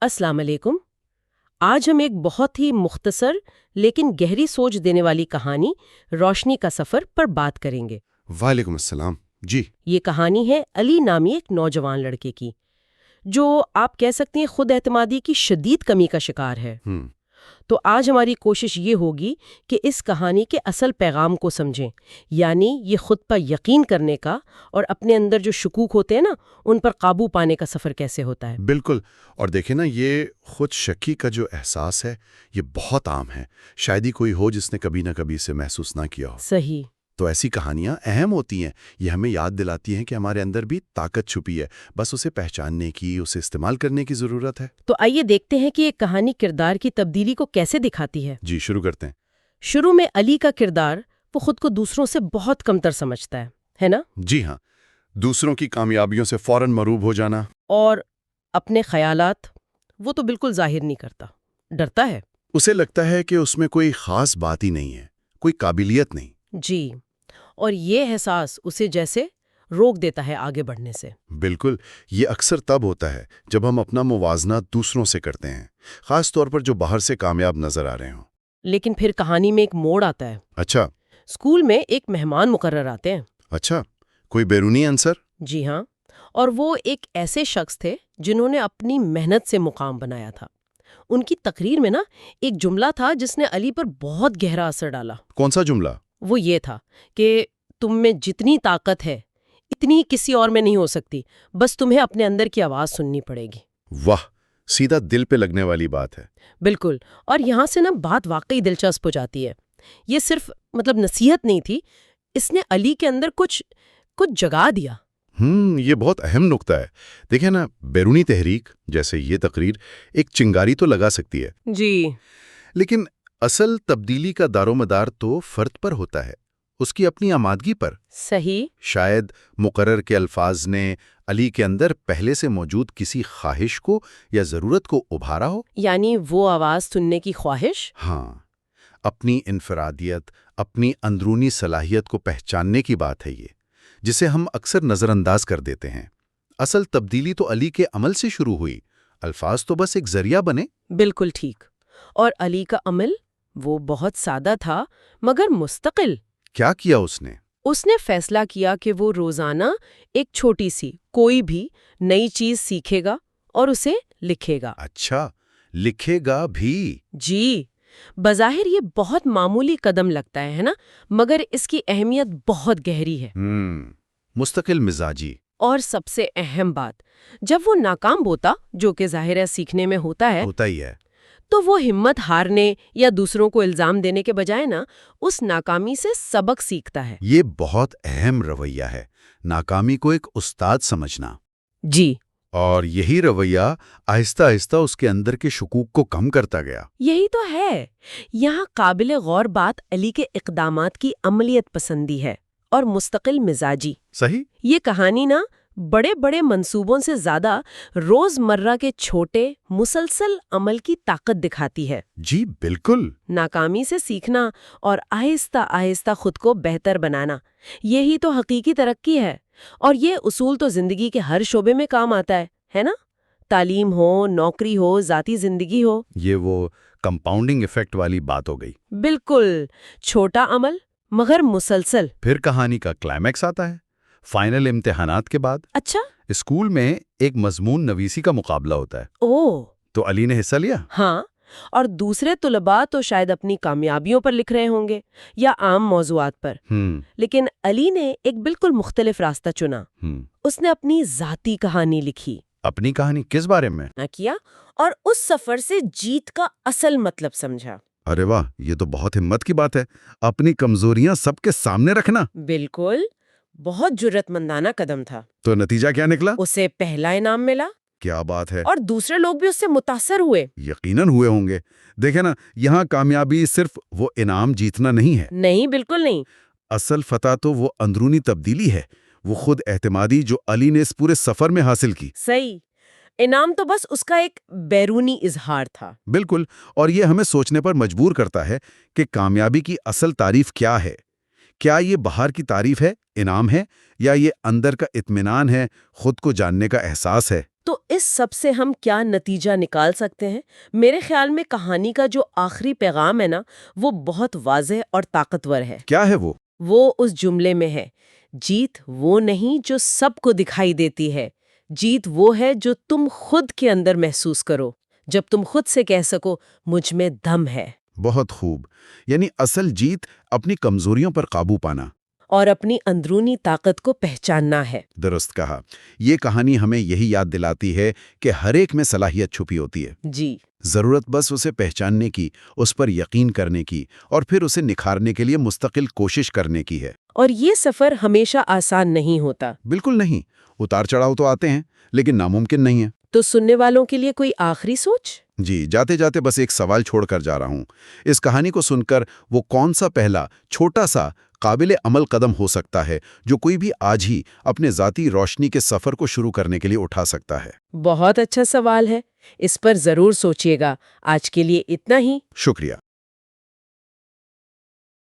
السلام علیکم۔ آج ہم ایک بہت ہی مختصر لیکن گہری سوچ دینے والی کہانی روشنی کا سفر پر بات کریں گے۔ وعلیکم السلام۔ جی یہ کہانی ہے علی نامی ایک نوجوان لڑکے کی جو آپ کہہ سکتے ہیں خود اعتمادی کی شدید کمی کا شکار ہے۔ تو آج ہماری کوشش یہ ہوگی کہ اس کہانی کے اصل پیغام کو سمجھیں، یعنی یہ خود پر یقین کرنے کا اور اپنے اندر جو شکوک ہوتے ہیں نا ان پر قابو پانے کا سفر کیسے ہوتا ہے۔ بالکل، اور دیکھیں نا، یہ خود شکی کا جو احساس ہے یہ بہت عام ہے، شاید ہی کوئی ہو جس نے کبھی نہ کبھی اسے محسوس نہ کیا ہو۔ صحیح۔ تو ایسی کہانیاں اہم ہوتی ہیں، یہ ہمیں یاد دلاتی ہیں کہ ہمارے اندر بھی طاقت چھپی ہے، بس اسے پہچاننے کی، اسے استعمال کرنے کی ضرورت ہے۔ تو آئیے دیکھتے ہیں کہ یہ کہانی کردار کی تبدیلی کو کیسے دکھاتی ہے۔ جی شروع کرتے ہیں۔ شروع میں علی کا کردار وہ خود کو دوسروں سے بہت کمتر سمجھتا ہے نا؟ جی ہاں، دوسروں کی کامیابیوں سے فوراً مروب ہو جانا، اور اپنے خیالات وہ تو بالکل ظاہر نہیں کرتا، ڈرتا ہے۔ اسے لگتا ہے کہ اس میں کوئی خاص بات ہی نہیں ہے، کوئی قابلیت نہیں۔ جی، اور یہ احساس اسے جیسے روک دیتا ہے آگے بڑھنے سے۔ بالکل، یہ اکثر تب ہوتا ہے جب ہم اپنا موازنہ دوسروں سے کرتے ہیں، خاص طور پر جو باہر سے کامیاب نظر آ رہے ہوں۔ لیکن پھر کہانی میں ایک موڑ آتا ہے۔ اچھا۔ اسکول میں ایک مہمان مقرر آتے ہیں۔ اچھا، کوئی بیرونی عنصر؟ جی ہاں، اور وہ ایک ایسے شخص تھے جنہوں نے اپنی محنت سے مقام بنایا تھا۔ ان کی تقریر میں نا ایک جملہ تھا جس نے علی پر بہت گہرا اثر ڈالا۔ کون سا جملہ؟ وہ یہ تھا کہ تم میں جتنی طاقت ہے اتنی کسی اور میں نہیں ہو سکتی، بس تمہیں اپنے اندر کی آواز سننی پڑے گی۔ واہ، سیدھا دل پہ لگنے والی بات ہے۔ بالکل، اور یہاں سے نا بات واقعی دلچسپ ہو جاتی ہے۔ یہ صرف نصیحت نہیں تھی، اس نے علی کے اندر کچھ جگا دیا۔ یہ بہت اہم نقطہ ہے۔ دیکھیں نا، بیرونی تحریک جیسے یہ تقریر ایک چنگاری تو لگا سکتی ہے، جی، لیکن اصل تبدیلی کا دار و مدار تو فرد پر ہوتا ہے، اس کی اپنی آمادگی پر۔ صحیح۔ شاید مقرر کے الفاظ نے علی کے اندر پہلے سے موجود کسی خواہش کو یا ضرورت کو ابھارا ہو۔ یعنی وہ آواز سننے کی خواہش۔ ہاں، اپنی انفرادیت، اپنی اندرونی صلاحیت کو پہچاننے کی بات ہے یہ، جسے ہم اکثر نظر انداز کر دیتے ہیں۔ اصل تبدیلی تو علی کے عمل سے شروع ہوئی، الفاظ تو بس ایک ذریعہ بنے۔ بالکل ٹھیک۔ اور علی کا عمل وہ بہت سادہ تھا مگر مستقل۔ کیا کیا اس نے؟ اس نے فیصلہ کیا کہ وہ روزانہ ایک چھوٹی سی کوئی بھی نئی چیز سیکھے گا اور اسے لکھے گا۔ اچھا، لکھے گا بھی؟ جی، بظاہر یہ بہت معمولی قدم لگتا ہے نا، مگر اس کی اہمیت بہت گہری ہے۔ مستقل مزاجی۔ اور سب سے اہم بات، جب وہ ناکام ہوتا، جو کہ ظاہر ہے سیکھنے میں ہوتا ہی ہے، تو وہ ہمت ہارنے یا دوسروں کو الزام دینے کے بجائے نا اس ناکامی سے سبق سیکھتا ہے۔ یہ بہت اہم رویہ ہے، ناکامی کو ایک استاد سمجھنا۔ جی، اور یہی رویہ آہستہ آہستہ اس کے اندر کے شکوک کو کم کرتا گیا۔ یہی تو ہے۔ یہاں قابل غور بات علی کے اقدامات کی عملیت پسندی ہے اور مستقل مزاجی۔ صحیح۔ یہ کہانی نا بڑے بڑے منصوبوں سے زیادہ روز مرہ کے چھوٹے مسلسل عمل کی طاقت دکھاتی ہے۔ جی بالکل۔ ناکامی سے سیکھنا اور آہستہ آہستہ خود کو بہتر بنانا، یہی تو حقیقی ترقی ہے۔ اور یہ اصول تو زندگی کے ہر شعبے میں کام آتا ہے نا؟ تعلیم ہو، نوکری ہو، ذاتی زندگی ہو۔ یہ وہ کمپاؤنڈنگ ایفیکٹ والی بات ہو گئی۔ بالکل، چھوٹا عمل مگر مسلسل۔ پھر کہانی کا کلائمیکس آتا ہے، فائنل امتحانات کے بعد۔ اچھا؟ اسکول میں ایک مضمون نویسی کا مقابلہ ہوتا ہے۔ اوہ! تو علی نے حصہ لیا؟ ہاں، اور دوسرے طلباء تو شاید اپنی کامیابیوں پر لکھ رہے ہوں گے یا عام موضوعات پر، لیکن علی نے ایک بالکل مختلف راستہ چنا۔ اس نے اپنی ذاتی کہانی لکھی۔ اپنی کہانی کس بارے میں؟ کیا اور اس سفر سے جیت کا اصل مطلب سمجھا۔ ارے واہ، یہ تو بہت ہمت کی بات ہے، اپنی کمزوریاں سب کے سامنے رکھنا۔ بالکل، بہت جرأت مندانہ قدم تھا۔ تو نتیجہ کیا نکلا؟ اسے پہلا انعام ملا۔ کیا بات ہے! اور دوسرے لوگ بھی اس سے متاثر ہوئے۔ یقیناً ہوئے ہوں گے۔ دیکھیں نا، یہاں کامیابی صرف وہ انعام جیتنا نہیں ہے۔ نہیں، بالکل نہیں۔ اصل فتح تو وہ اندرونی تبدیلی ہے، وہ خود اعتمادی جو علی نے اس پورے سفر میں حاصل کی۔ صحیح، انعام تو بس اس کا ایک بیرونی اظہار تھا۔ بالکل، اور یہ ہمیں سوچنے پر مجبور کرتا ہے کہ کامیابی کی اصل تعریف کیا ہے۔ کیا یہ باہر کی تعریف ہے، انعام ہے، یا یہ اندر کا اطمینان ہے، خود کو جاننے کا احساس ہے؟ تو اس سب سے ہم کیا نتیجہ نکال سکتے ہیں؟ میرے خیال میں کہانی کا جو آخری پیغام ہے نا، وہ بہت واضح اور طاقتور ہے۔ کیا ہے وہ اس جملے میں ہے، جیت وہ نہیں جو سب کو دکھائی دیتی ہے، جیت وہ ہے جو تم خود کے اندر محسوس کرو، جب تم خود سے کہہ سکو مجھ میں دم ہے۔ بہت خوب، یعنی اصل جیت اپنی کمزوریوں پر قابو پانا اور اپنی اندرونی طاقت کو پہچاننا ہے۔ درست کہا۔ یہ کہانی ہمیں یہی یاد دلاتی ہے کہ ہر ایک میں صلاحیت چھپی ہوتی ہے، جی، ضرورت بس اسے پہچاننے کی، اس پر یقین کرنے کی اور پھر اسے نکھارنے کے لیے مستقل کوشش کرنے کی ہے۔ اور یہ سفر ہمیشہ آسان نہیں ہوتا۔ بالکل نہیں، اتار چڑھاؤ تو آتے ہیں، لیکن ناممکن نہیں ہے۔ تو سننے والوں کے لیے کوئی آخری سوچ؟ جی، جاتے جاتے بس ایک سوال چھوڑ کر جا رہا ہوں۔ اس کہانی کو سن کر وہ کون سا پہلا چھوٹا سا قابل عمل قدم ہو سکتا ہے جو کوئی بھی آج ہی اپنے ذاتی روشنی کے سفر کو شروع کرنے کے لیے اٹھا سکتا ہے؟ بہت اچھا سوال ہے، اس پر ضرور سوچیے گا۔ آج کے لیے اتنا ہی۔ شکریہ۔